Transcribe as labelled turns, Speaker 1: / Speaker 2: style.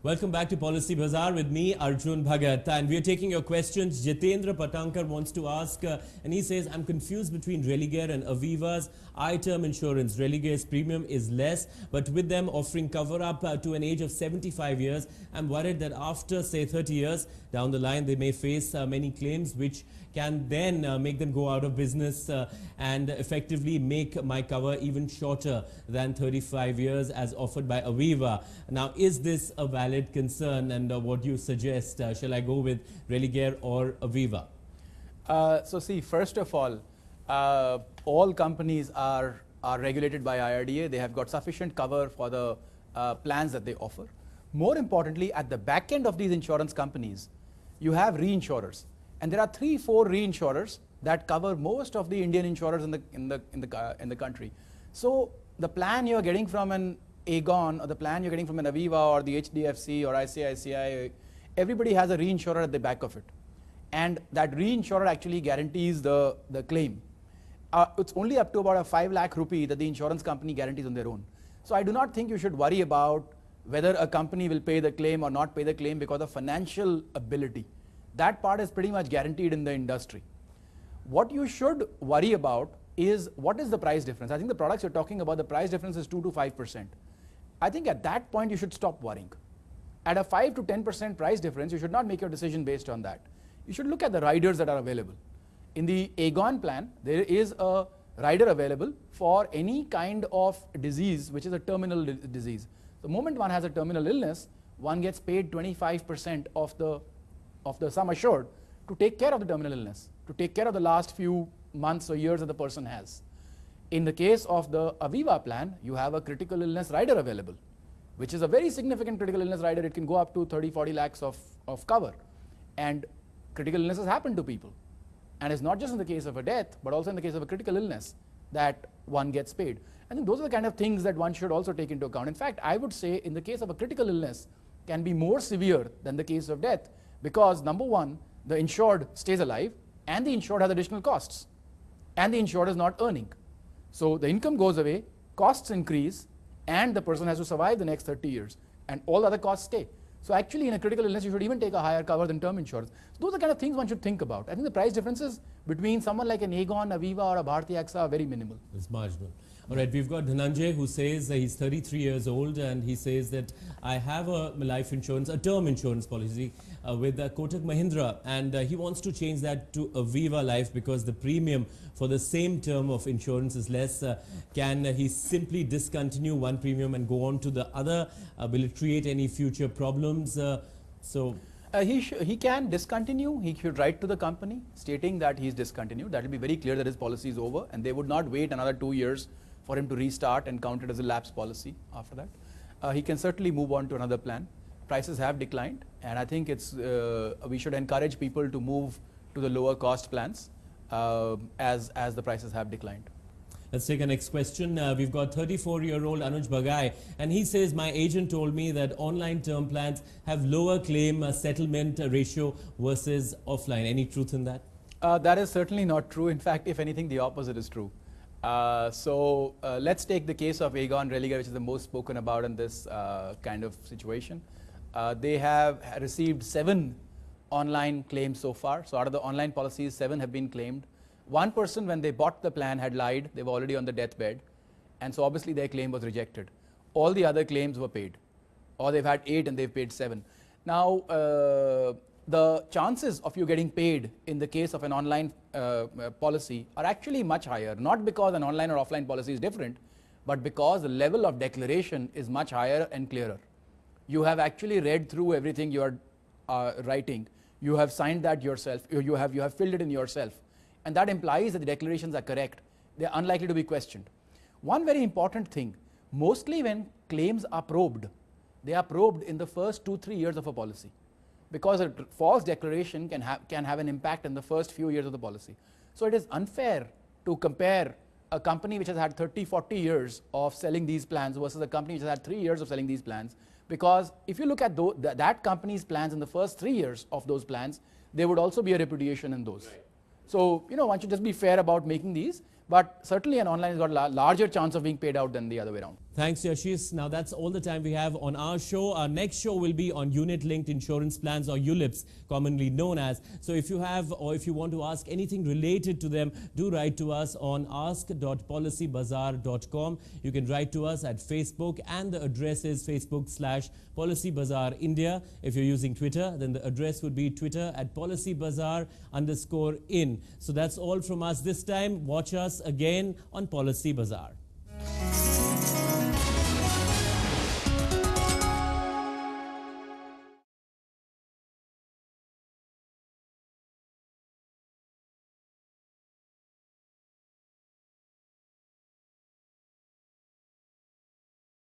Speaker 1: Welcome back to Policy Bazaar with me, Arjun Bhagat. And we are taking your questions. Jitendra Patankar wants to ask, and he says, I'm confused between Religare and Aviva's I-term insurance. Religare's premium is less, but with them offering cover up to an age of 75 years, I'm worried that after, say, 30 years down the line, they may face many claims which can then make them go out of business and effectively make my cover even shorter than 35 years as offered by Aviva. Now, is this a valid concern, and what do you suggest? Shall I go with Religare or Aviva?
Speaker 2: So see, first of all companies are regulated by IRDA. They have got sufficient cover for the plans that they offer. More importantly, at the back end of these insurance companies, you have reinsurers. And there are 3-4 reinsurers that cover most of the Indian insurers in the country. So the plan you're getting from an Aegon, or the plan you're getting from an Aviva or the HDFC or ICICI, everybody has a reinsurer at the back of it. And that reinsurer actually guarantees the claim. It's only up to about a 5 lakh rupee that the insurance company guarantees on their own. So I do not think you should worry about whether a company will pay the claim or not pay the claim because of financial ability. That part is pretty much guaranteed in the industry. What you should worry about is what is the price difference. I think the products you're talking about, the price difference is 2 to 5%. I think at that point you should stop worrying. At a 5 to 10% price difference, you should not make your decision based on that. You should look at the riders that are available. In the Aegon plan, there is a rider available for any kind of disease which is a terminal disease. The moment one has a terminal illness, one gets paid 25% of the sum assured to take care of the terminal illness, to take care of the last few months or years that the person has. In the case of the Aviva plan, you have a critical illness rider available, which is a very significant critical illness rider. It can go up to 30-40 lakhs of cover. And critical illnesses happen to people. And it's not just in the case of a death, but also in the case of a critical illness that one gets paid. I think those are the kind of things that one should also take into account. In fact, I would say in the case of a critical illness can be more severe than the case of death, because number one, the insured stays alive and the insured has additional costs and the insured is not earning. So the income goes away, costs increase, and the person has to survive the next 30 years and all the other costs stay. So actually in a critical illness, you should even take a higher cover than term insurance. So those are the kind of things one should think about. I think the price differences between someone like an Aegon, Aviva or a Bharti AXA are very minimal.
Speaker 1: It's marginal. All right, we've got Dhananjay who says he's 33 years old and he says that I have a life insurance, a term insurance policy with Kotak Mahindra, and he wants to change that to Aviva Life because the premium for the same term of insurance is less. Can he simply discontinue one premium and go on to the other? Will it create any future problems?
Speaker 2: He can discontinue. He should write to the company stating that he's discontinued. That will be very clear that his policy is over, and they would not wait another 2 years for him to restart and count it as a lapse policy after that. He can certainly move on to another plan. Prices have declined, and I think we should encourage people to move to the lower cost plans as the prices have declined.
Speaker 1: Let's take our next question. We've got 34-year-old Anuj Bagai, and he says, my agent told me that online term plans have lower claim settlement ratio versus offline. Any truth in that?
Speaker 2: That is certainly not true. In fact, if anything, the opposite is true. Let's take the case of Aegon Religare, which is the most spoken about in this kind of situation. They have received 7 online claims so far. So out of the online policies, 7 have been claimed. One person, when they bought the plan, had lied. They were already on the deathbed. And so obviously their claim was rejected. All the other claims were paid. Or they've had 8 and they've paid 7. Now, the chances of you getting paid in the case of an online policy are actually much higher. Not because an online or offline policy is different, but because the level of declaration is much higher and clearer. You have actually read through everything you are writing. You have signed that yourself. You have filled it in yourself. And that implies that the declarations are correct. They are unlikely to be questioned. One very important thing, mostly when claims are probed, they are probed in the first 2-3 years of a policy, because a false declaration can have an impact in the first few years of the policy. So it is unfair to compare a company which has had 30-40 years of selling these plans versus a company which has had 3 years of selling these plans, because if you look at that company's plans in the first 3 years of those plans, there would also be a repudiation in those. Right. So, one should just be fair about making these, but certainly an online has got a larger chance of being paid out than the other way around.
Speaker 1: Thanks, Yashish. Now, that's all the time we have on our show. Our next show will be on unit-linked insurance plans, or ULIPs, commonly known as. So if you have, or if you want to ask anything related to them, do write to us on ask.policybazaar.com. You can write to us at Facebook, and the address is Facebook/PolicyBazaar India. If you're using Twitter, then the address would be Twitter@PolicyBazaar_in. So that's all from us this time. Watch us again on Policy Bazaar.